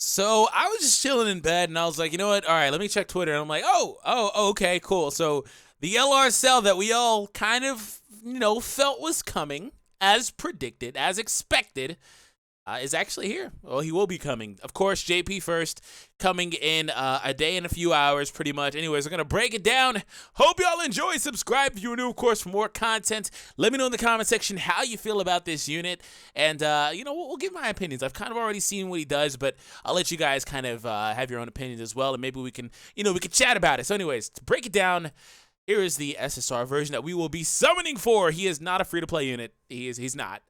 So I was just chilling in bed, and I was like, you know what? All right, let me check Twitter. And I'm like, oh, okay, cool. So the LR sell that we all kind of, felt was coming, as predicted, as expected, is actually here. Well, he will be coming. Of course, JP first, coming in a day and a few hours, pretty much. Anyways, we're going to break it down. Hope y'all enjoy. Subscribe if you're new, of course, for more content. Let me know in the comment section how you feel about this unit. And, we'll give my opinions. I've kind of already seen what he does, but I'll let you guys kind of have your own opinions as well. And maybe we can, we can chat about it. So anyways, to break it down, here is the SSR version that we will be summoning for. He is not a free-to-play unit. He's not.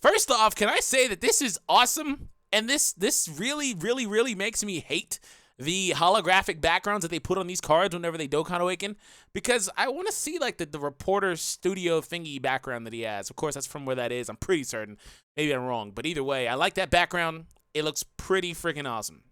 First off, can I say that this is awesome, and this really, really, really makes me hate the holographic backgrounds that they put on these cards whenever they Dokkan Awaken, because I want to see like the reporter studio thingy background that he has. Of course, that's from where that is. I'm pretty certain. Maybe I'm wrong, but either way, I like that background. It looks pretty freaking awesome.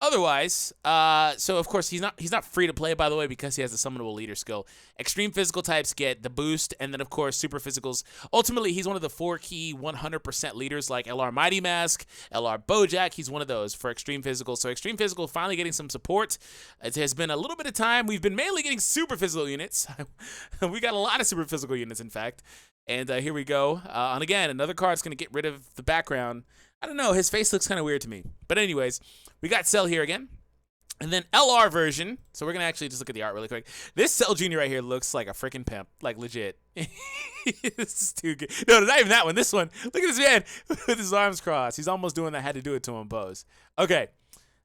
Otherwise, so of course he's not free to play, by the way, because he has the summonable leader skill. Extreme physical types get the boost, and then of course super physicals. Ultimately, he's one of the 4-key 100% leaders like LR Mighty Mask, LR Bojack. He's one of those for extreme physical. So extreme physical finally getting some support. It has been a little bit of time. We've been mainly getting super physical units. We got a lot of super physical units, in fact. And here we go. And again, another card's going to get rid of the background. I don't know. His face looks kind of weird to me. But anyways, we got Cell here again. And then LR version. So we're going to actually just look at the art really quick. This Cell Jr. right here looks like a freaking pimp. Like, legit. This is too good. No, not even that one. This one. Look at this man with his arms crossed. He's almost doing that. Had to do it to him pose. Okay.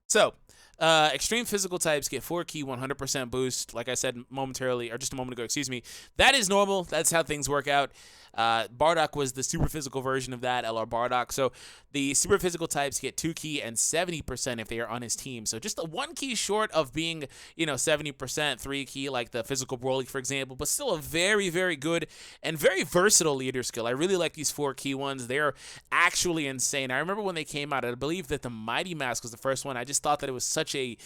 So, extreme physical types get 4-key 100% boost, like I said momentarily, or just a moment ago, excuse me. That is normal. That's how things work out. Bardock was the super physical version of that, LR Bardock. So the super physical types get 2-key and 70% if they are on his team. So just a 1-key short of being, 70%, 3-key like the physical Broly, for example, but still a very, very good and very versatile leader skill. I really like these 4-key ones. They're actually insane. I remember when they came out, I believe that the Mighty Mask was the first one. I just thought that it was such a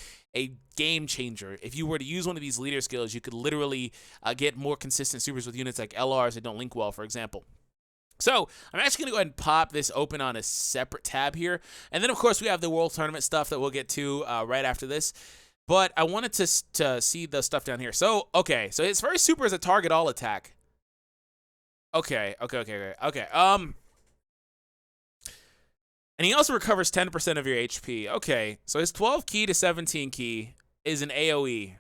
game changer. If you were to use one of these leader skills, you could literally get more consistent supers with units like LRs that don't link well, for example. So I'm actually going to go ahead and pop this open on a separate tab here. And then, of course, we have the World Tournament stuff that we'll get to right after this. But I wanted to see the stuff down here. So, okay. So his first super is a target all attack. Okay. And he also recovers 10% of your HP. Okay, so his 12-key to 17-key is an AoE.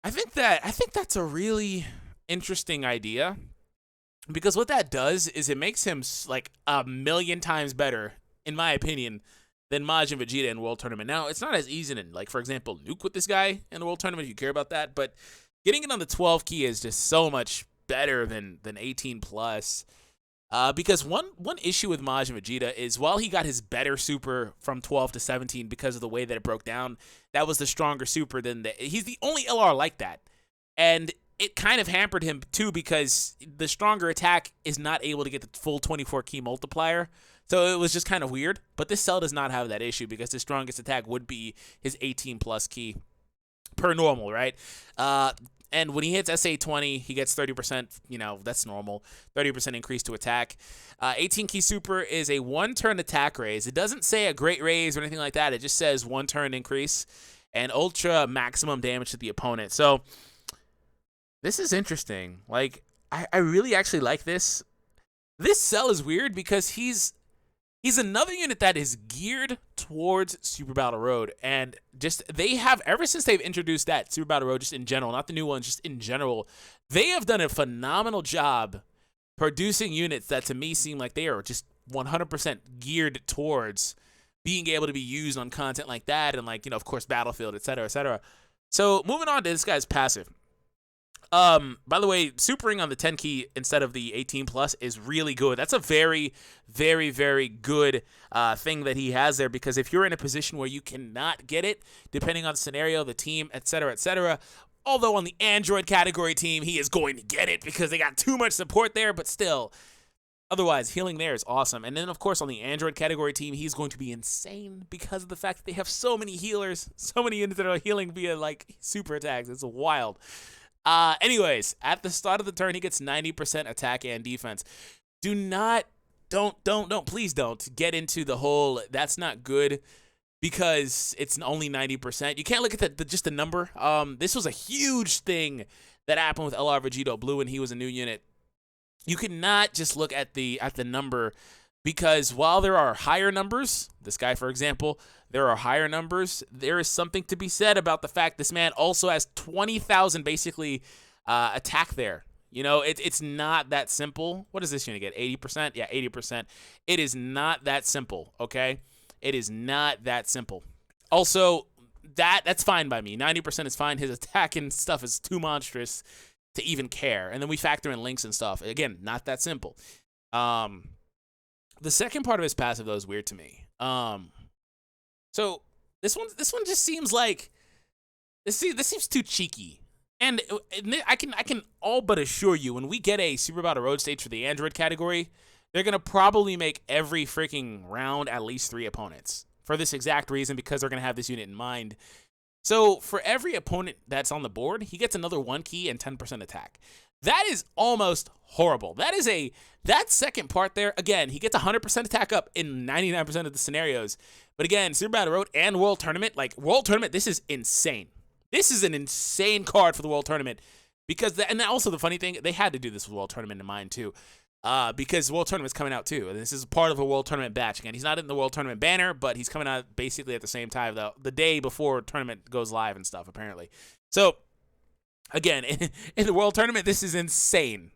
I think that's a really interesting idea, because what that does is it makes him like a million times better, in my opinion, than Majin Vegeta in World Tournament. Now, it's not as easy to, like, for example, nuke with this guy in the World Tournament if you care about that, but getting it on the 12-key is just so much better than 18+. Because one issue with Majin Vegeta is while he got his better super from 12 to 17 because of the way that it broke down, that was the stronger super than he's the only LR like that. And it kind of hampered him too, because the stronger attack is not able to get the full 24-key multiplier. So it was just kind of weird. But this cell does not have that issue because his strongest attack would be his 18+ key per normal, right? And when he hits SA20, he gets 30%, that's normal, 30% increase to attack. 18-key super is a 1-turn attack raise. It doesn't say a great raise or anything like that. It just says 1-turn increase and ultra maximum damage to the opponent. So this is interesting. Like, I really actually like this. This cell is weird because he's another unit that is geared towards Super Battle Road, and just they have, ever since they've introduced that Super Battle Road, just in general, not the new ones, just in general, they have done a phenomenal job producing units that to me seem like they are just 100% geared towards being able to be used on content like that, and like, of course, Battlefield, etc., etc. So moving on to this guy's passive. By the way, supering on the 10-key instead of the 18+ is really good. That's a very, very, very good thing that he has there, because if you're in a position where you cannot get it, depending on the scenario, the team, etc., etc., although on the Android category team, he is going to get it because they got too much support there, but still, otherwise, healing there is awesome. And then, of course, on the Android category team, he's going to be insane because of the fact that they have so many healers, so many units that are healing via, like, super attacks. It's wild. Anyways, at the start of the turn, he gets 90% attack and defense. Do not please don't get into the whole that's not good because it's only 90%. You can't look at just the number. This was a huge thing that happened with LR Vegito Blue when he was a new unit. You cannot just look at the number, because while there are higher numbers, this guy, for example, there are higher numbers, there is something to be said about the fact this man also has 20,000 basically attack there. You know, it's not that simple. What is this unit get? 80%? Yeah, 80%. It is not that simple, okay? It is not that simple. Also, that's fine by me. 90% is fine. His attack and stuff is too monstrous to even care. And then we factor in links and stuff. Again, not that simple. The second part of his passive, though, is weird to me. So this one just seems like this seems too cheeky. And I can all but assure you, when we get a Super Battle Road stage for the Android category, they're gonna probably make every freaking round at least 3 opponents for this exact reason, because they're gonna have this unit in mind. So for every opponent that's on the board, he gets another 1 key and 10% attack. That is almost horrible. That second part there, again, he gets 100% attack up in 99% of the scenarios. But again, Super Battle Road and World Tournament, like World Tournament, this is insane. This is an insane card for the World Tournament, because and also the funny thing, they had to do this with World Tournament in mind too, because World Tournament's coming out too, and this is part of a World Tournament batch. Again, he's not in the World Tournament banner, but he's coming out basically at the same time, the day before tournament goes live and stuff, apparently. So again, in the World Tournament, this is insane.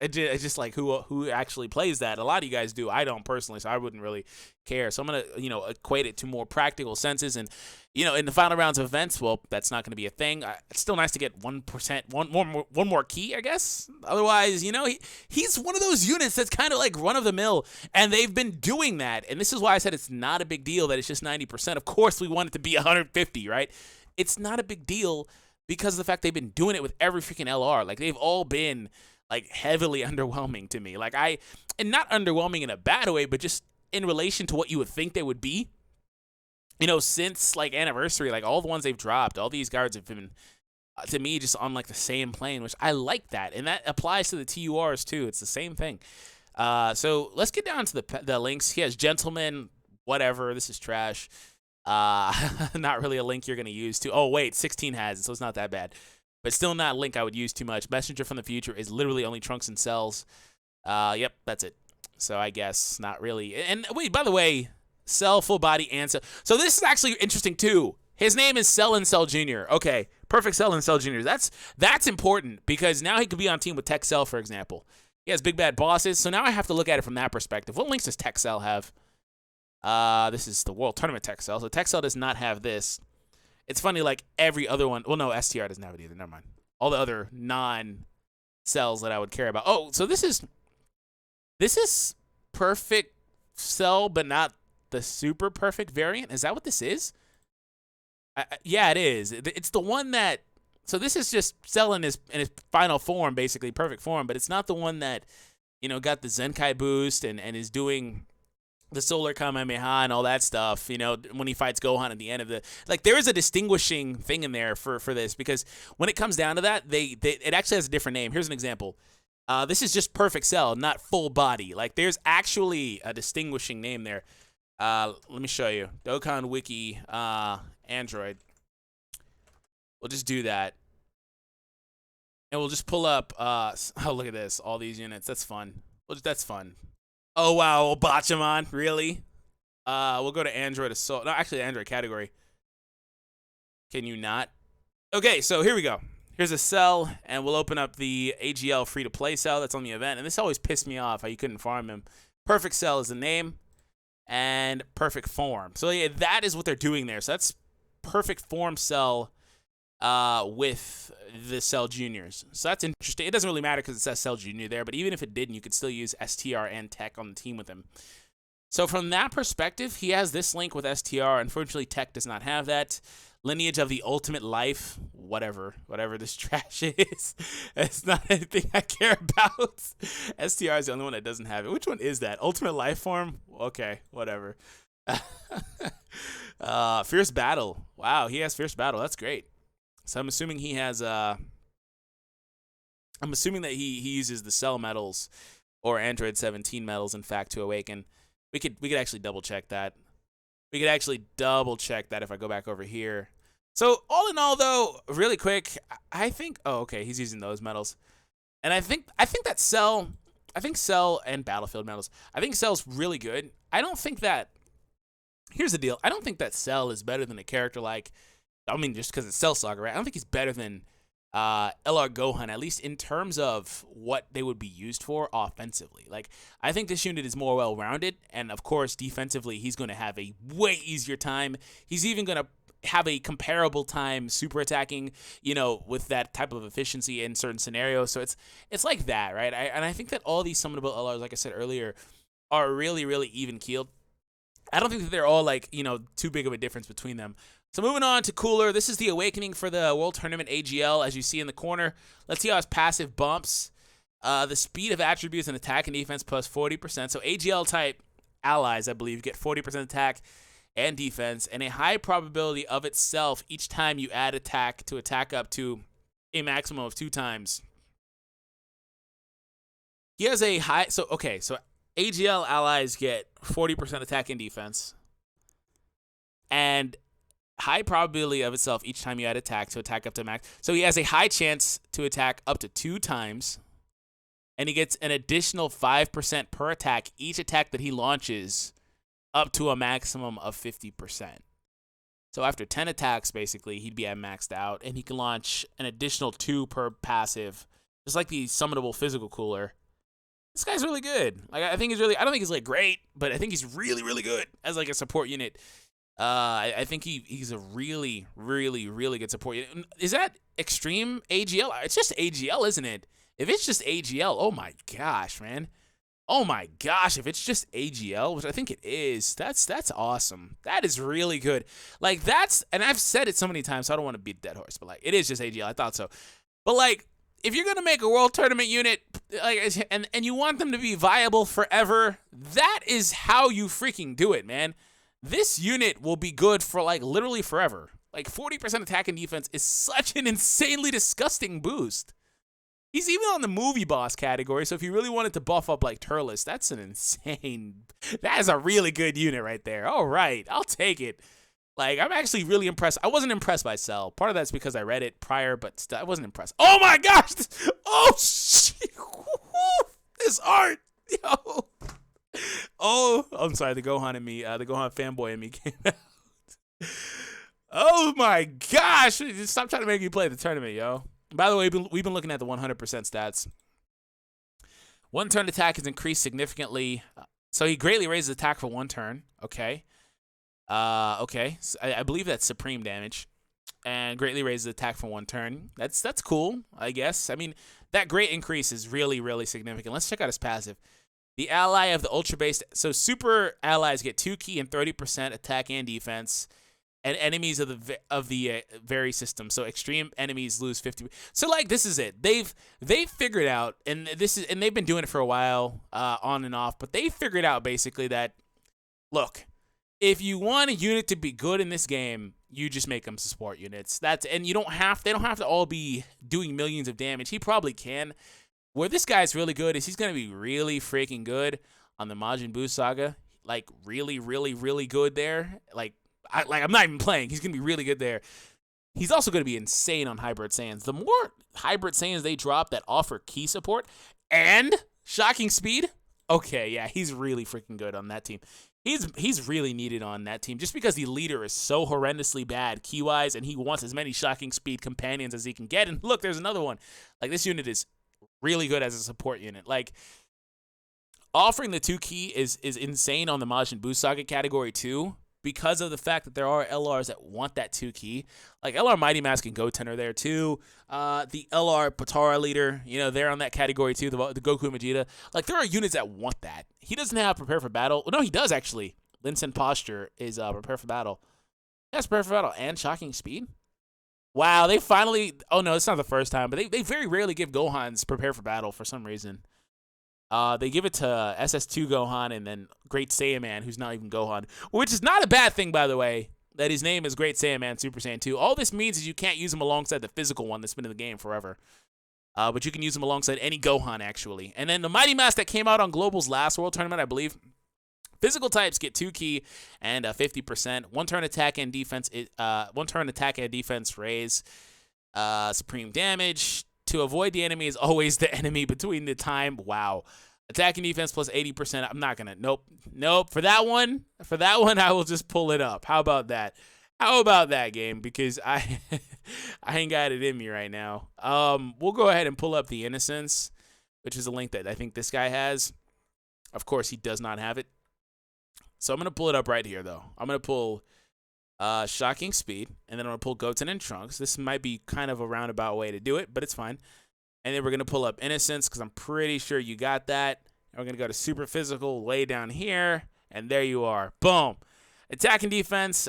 It's just like who actually plays that. A lot of you guys do. I don't personally, so I wouldn't really care. So I'm gonna equate it to more practical senses, and in the final rounds of events, well, that's not gonna be a thing. It's still nice to get 1%, one more key, I guess. Otherwise, he's one of those units that's kind of like run of the mill, and they've been doing that. And this is why I said it's not a big deal that it's just 90%. Of course, we want it to be 150, right? It's not a big deal because of the fact they've been doing it with every freaking LR. Like, they've all been like heavily underwhelming to me. Like, and not underwhelming in a bad way, but just in relation to what you would think they would be. Since like Anniversary, like all the ones they've dropped, all these guards have been, to me, just on like the same plane, which I like that. And that applies to the TURs too. It's the same thing. So let's get down to the links. He has Gentleman, whatever. This is trash. Not really a link you're going to use too. Oh, wait, 16 has it, so it's not that bad. But still not a link I would use too much. Messenger from the Future is literally only Trunks and Cells. Yep, that's it. So I guess not really. And wait, by the way, Cell, full body, and Cell. So this is actually interesting too. His name is Cell and Cell Jr. Okay, perfect Cell and Cell Jr. That's important, because now he could be on team with Tech Cell, for example. He has big bad bosses, so now I have to look at it from that perspective. What links does Tech Cell have? This is the World Tournament Tech Cell. So Tech Cell does not have this. It's funny, like every other one. Well, no, STR doesn't have it either. Never mind. All the other non-cells that I would care about. Oh, so this is perfect Cell, but not the super perfect variant. Is that what this is? Yeah, it is. It's the one that. So this is just Cell in his final form, basically perfect form, but it's not the one that got the Zenkai boost and is doing the Solar Kamehameha and all that stuff, when he fights Gohan at the end of there is a distinguishing thing in there for this, because when it comes down to that, it actually has a different name. Here's an example. This is just Perfect Cell, not full body. Like, there's actually a distinguishing name there. Let me show you. Dokkan Wiki, Android. We'll just do that. And we'll just pull up, oh, look at this. All these units. That's fun. That's fun. Oh, wow, Bachamon, really? We'll go to Android Assault. No, actually, Android category. Can you not? Okay, so here we go. Here's a cell, and we'll open up the AGL free-to-play cell that's on the event. And this always pissed me off how you couldn't farm him. Perfect Cell is the name, and Perfect Form. So, yeah, that is what they're doing there. So that's Perfect Form Cell with the Cell Juniors. So that's interesting. It doesn't really matter because it says Cell Junior there, but even if it didn't, you could still use STR and Tech on the team with him. So from that perspective, he has this link with STR. Unfortunately, Tech does not have that. Lineage of the Ultimate Life, whatever this trash is. It's not anything I care about. STR is the only one that doesn't have it. Which one is that? Ultimate Life Form? Okay, whatever. Fierce Battle. Wow, he has Fierce Battle. That's great. So I'm assuming he has I'm assuming that he uses the Cell medals or Android 17 medals, in fact, to awaken. We could actually double check that. We could actually double check that if I go back over here. So all in all, though, really quick, I think. Oh, okay, he's using those medals, and I think that Cell. I think Cell and Battlefield medals. I think Cell's really good. I don't think that. Here's the deal. I don't think that Cell is better than a character like. I mean, just because it's Cell Saga, right? I don't think he's better than LR Gohan, at least in terms of what they would be used for offensively. Like, I think this unit is more well-rounded, and of course, defensively, he's going to have a way easier time. He's even going to have a comparable time super attacking, you know, with that type of efficiency in certain scenarios. So it's like that, right? And I think that all these summonable LRs, like I said earlier, are really, really even-keeled. I don't think that they're all, like, you know, too big of a difference between them. So moving on to Cooler, this is the awakening for the World Tournament AGL, as you see in the corner. Let's see how his passive bumps. The speed of attributes and attack and defense plus 40%. So AGL type allies, I believe, get 40% attack and defense, and a high probability of itself each time you add attack to attack up to a maximum of 2 times. He has a high, so AGL allies get 40% attack and defense, and high probability of itself each time you add attack to attack up to max. So he has a high chance to attack up to 2 times, and he gets an additional 5% per attack each attack that he launches, up to a maximum of 50%. So after 10 attacks, basically, he'd be at maxed out, and he can launch an additional 2 per passive, just like the summonable physical cooler. This guy's really good. Like, I think he's really, I don't think he's like great, but I think he's really, really good as like a support unit. I think he's a really, really, really good support unit. Is that extreme AGL? It's just AGL, isn't it? If it's just AGL, oh my gosh, man. Oh my gosh, if it's just AGL, which I think it is, that's awesome. That is really good. Like, that's, and I've said it so many times, so I don't want to beat a dead horse, but like, it is just AGL. I thought so. But like, if you're gonna make a World Tournament unit, like, and you want them to be viable forever, that is how you freaking do it, man. This unit will be good for like literally forever. Like 40% attack and defense is such an insanely disgusting boost. He's even on the movie boss category, so if you really wanted to buff up like Turles, that's an insane, that is a really good unit right there. All right, I'll take it. Like, I'm actually really impressed. I wasn't impressed by Cell. Part of that's because I read it prior, but I wasn't impressed. Oh my gosh! Oh, shit. This art! Yo! Oh, I'm sorry, the Gohan in me, the Gohan fanboy in me came out. Oh my gosh! Stop trying to make me play the tournament, yo. By the way, we've been looking at the 100% stats. 1 turn attack is increased significantly. So he greatly raises attack for 1 turn. Okay. Okay. So I believe that's supreme damage. And greatly raises attack for 1 turn. That's cool, I guess. I mean, that great increase is really, really significant. Let's check out his passive. The ally of the ultra base. So super allies get 2 key and 30% attack and defense. And enemies of the very system. So extreme enemies lose 50. So like, this is it. They've figured out, and they've been doing it for a while, on and off. But they figured out basically that, look, if you want a unit to be good in this game, you just make them support units. And you don't have. They don't have to all be doing millions of damage. He probably can. Where this guy's really good is he's gonna be really freaking good on the Majin Buu saga. Like really, really, really good there. I'm not even playing. He's going to be really good there. He's also going to be insane on Hybrid Saiyans. The more Hybrid Saiyans they drop that offer key support and shocking speed, okay, yeah, he's really freaking good on that team. He's really needed on that team just because the leader is so horrendously bad key-wise, and he wants as many shocking speed companions as he can get. And look, there's another one. Like, this unit is really good as a support unit. Like, offering the 2 key is insane on the Majin Buu Saga category too, because of the fact that there are LRs that want that 2 key. Like LR Mighty Mask and Goten are there too. The LR Potara leader, you know, they're on that category too. The Goku and Vegeta. Like, there are units that want that. He doesn't have Prepare for Battle. No, he does actually. Linsen Posture is Prepare for Battle. He has Prepare for Battle and Shocking Speed. Wow, they finally. Oh no, it's not the first time, but they very rarely give Gohan's Prepare for Battle for some reason. They give it to SS2 Gohan and then Great Saiyaman, who's not even Gohan, which is not a bad thing, by the way, that his name is Great Saiyaman Super Saiyan 2. All this means is you can't use him alongside the physical one that's been in the game forever. But you can use them alongside any Gohan, actually. And then the Mighty Mask that came out on Global's last World Tournament, I believe. Physical types get 2 key and 50%. One turn attack and defense. Raise supreme damage. To avoid the enemy is always the enemy between the time. Wow. Attack and defense plus 80%. I'm not gonna. Nope. For that one, I will just pull it up. How about that? How about that, game? Because I ain't got it in me right now. We'll go ahead and pull up the Innocence, which is a link that I think this guy has. Of course, he does not have it. So I'm going to pull it up right here, though. I'm going to pull Shocking Speed, and then I'm going to pull Goten and Trunks. This might be kind of a roundabout way to do it, but it's fine. And then we're going to pull up Innocence, because I'm pretty sure you got that. And we're going to go to Super Physical, lay down here, and there you are. Boom. Attack and defense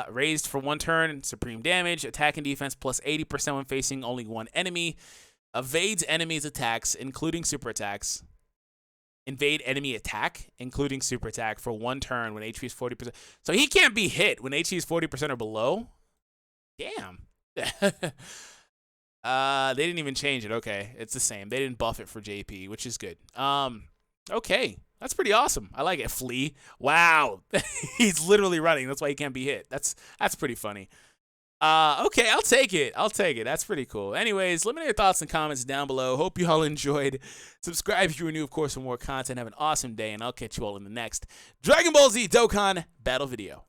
raised for 1 turn, supreme damage. Attack and defense plus 80% when facing only 1 enemy. Evades enemies' attacks, including super attacks. Invade enemy attack, including super attack, for 1 turn when HP is 40%. So he can't be hit when HP is 40% or below? Damn. They didn't even change it. Okay, it's the same. They didn't buff it for JP, which is good. Okay. That's pretty awesome. I like it. Flea. Wow. He's literally running. That's why he can't be hit. That's pretty funny. Okay, I'll take it. That's pretty cool. Anyways, let me know your thoughts and comments down below. Hope you all enjoyed. Subscribe if you are new, of course, for more content. Have an awesome day, and I'll catch you all in the next Dragon Ball Z Dokkan battle video.